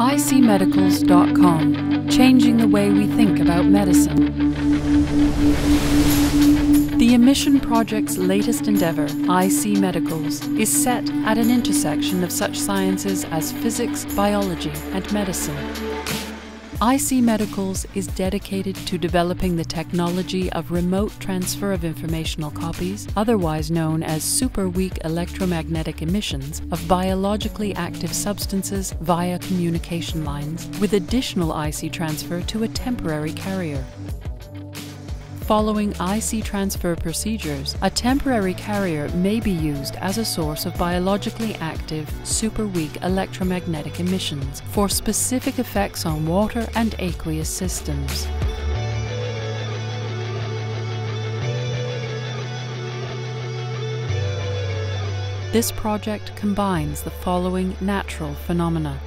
icmedicals.com, changing the way we think about medicine. The Emission Project's latest endeavor, IC Medicals, is set at an intersection of such sciences as physics, biology, and medicine. IC Medicals is dedicated to developing the technology of remote transfer of informational copies, otherwise known as super-weak electromagnetic emissions of biologically active substances via communication lines, with additional IC transfer to a temporary carrier. Following IC transfer procedures, a temporary carrier may be used as a source of biologically active, super-weak electromagnetic emissions for specific effects on water and aqueous systems. This project combines the following natural phenomena.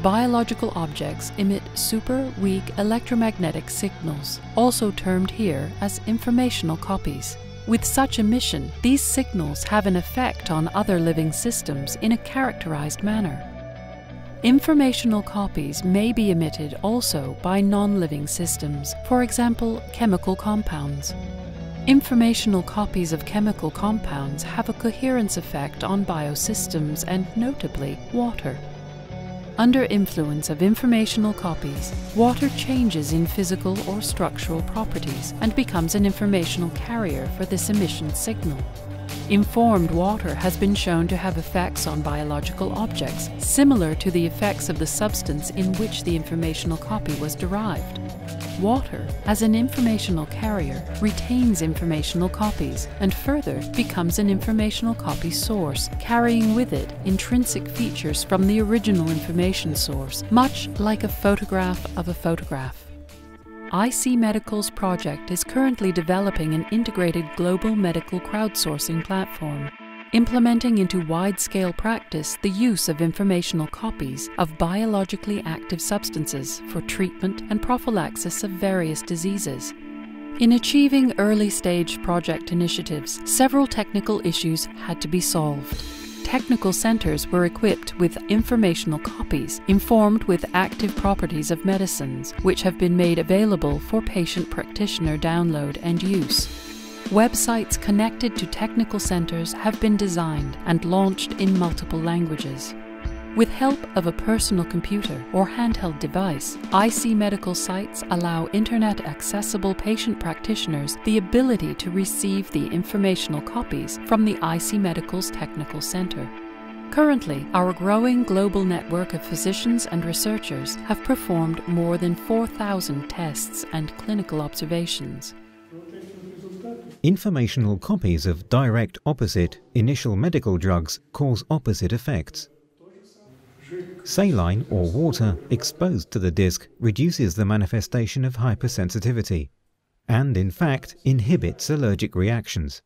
Biological objects emit super-weak electromagnetic signals, also termed here as informational copies. With such emission, these signals have an effect on other living systems in a characterized manner. Informational copies may be emitted also by non-living systems, for example, chemical compounds. Informational copies of chemical compounds have a coherence effect on biosystems and notably water. Under influence of informational copies, water changes in physical or structural properties and becomes an informational carrier for this emission signal. Informed water has been shown to have effects on biological objects, similar to the effects of the substance in which the informational copy was derived. Water, as an informational carrier, retains informational copies and further becomes an informational copy source, carrying with it intrinsic features from the original information source, much like a photograph of a photograph. IC Medicals project is currently developing an integrated global medical crowdsourcing platform, implementing into wide-scale practice the use of informational copies of biologically active substances for treatment and prophylaxis of various diseases. In achieving early-stage project initiatives, several technical issues had to be solved. Technical centers were equipped with informational copies informed with active properties of medicines, which have been made available for patient practitioner download and use. Websites connected to technical centers have been designed and launched in multiple languages. With help of a personal computer or handheld device, IC Medical sites allow internet-accessible patient practitioners the ability to receive the informational copies from the IC Medical's Technical Center. Currently, our growing global network of physicians and researchers have performed more than 4,000 tests and clinical observations. Informational copies of direct opposite initial medical drugs cause opposite effects. Saline or water exposed to the disc reduces the manifestation of hypersensitivity and, in fact, inhibits allergic reactions.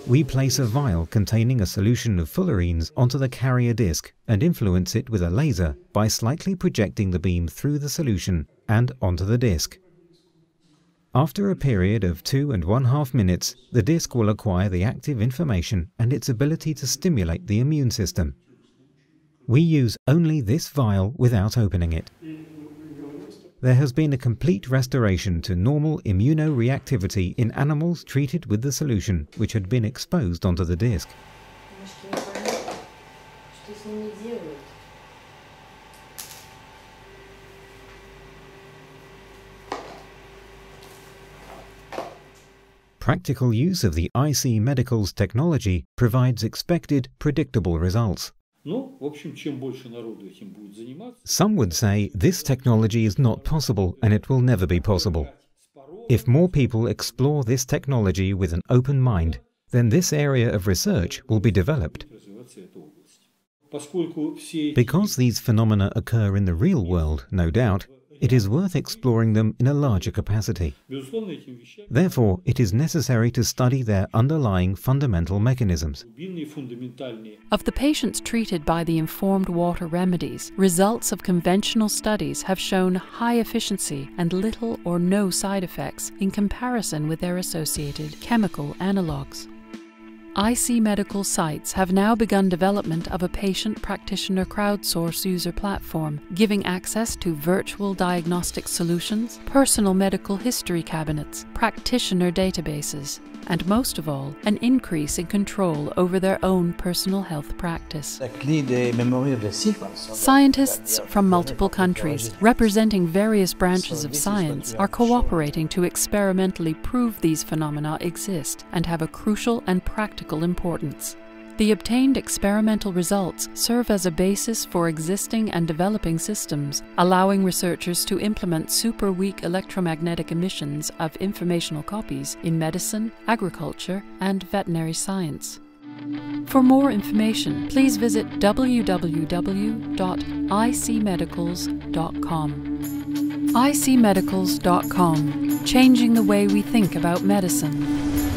We place a vial containing a solution of fullerenes onto the carrier disc and influence it with a laser by slightly projecting the beam through the solution and onto the disc. After a period of 2.5 minutes, the disc will acquire the active information and its ability to stimulate the immune system. We use only this vial without opening it. There has been a complete restoration to normal immunoreactivity in animals treated with the solution which had been exposed onto the disc. Practical use of the IC Medicals technology provides expected, predictable results. Some would say this technology is not possible and it will never be possible. If more people explore this technology with an open mind, then this area of research will be developed. Because these phenomena occur in the real world, no doubt, it is worth exploring them in a larger capacity. Therefore, it is necessary to study their underlying fundamental mechanisms. Of the patients treated by the informed water remedies, results of conventional studies have shown high efficiency and little or no side effects in comparison with their associated chemical analogues. IC Medical sites have now begun development of a patient-practitioner crowdsource user platform, giving access to virtual diagnostic solutions, personal medical history cabinets, practitioner databases, and most of all, an increase in control over their own personal health practice. Scientists from multiple countries, representing various branches of science, are cooperating to experimentally prove these phenomena exist and have a crucial and practical importance. The obtained experimental results serve as a basis for existing and developing systems, allowing researchers to implement super-weak electromagnetic emissions of informational copies in medicine, agriculture, and veterinary science. For more information, please visit www.icmedicals.com. icmedicals.com, changing the way we think about medicine.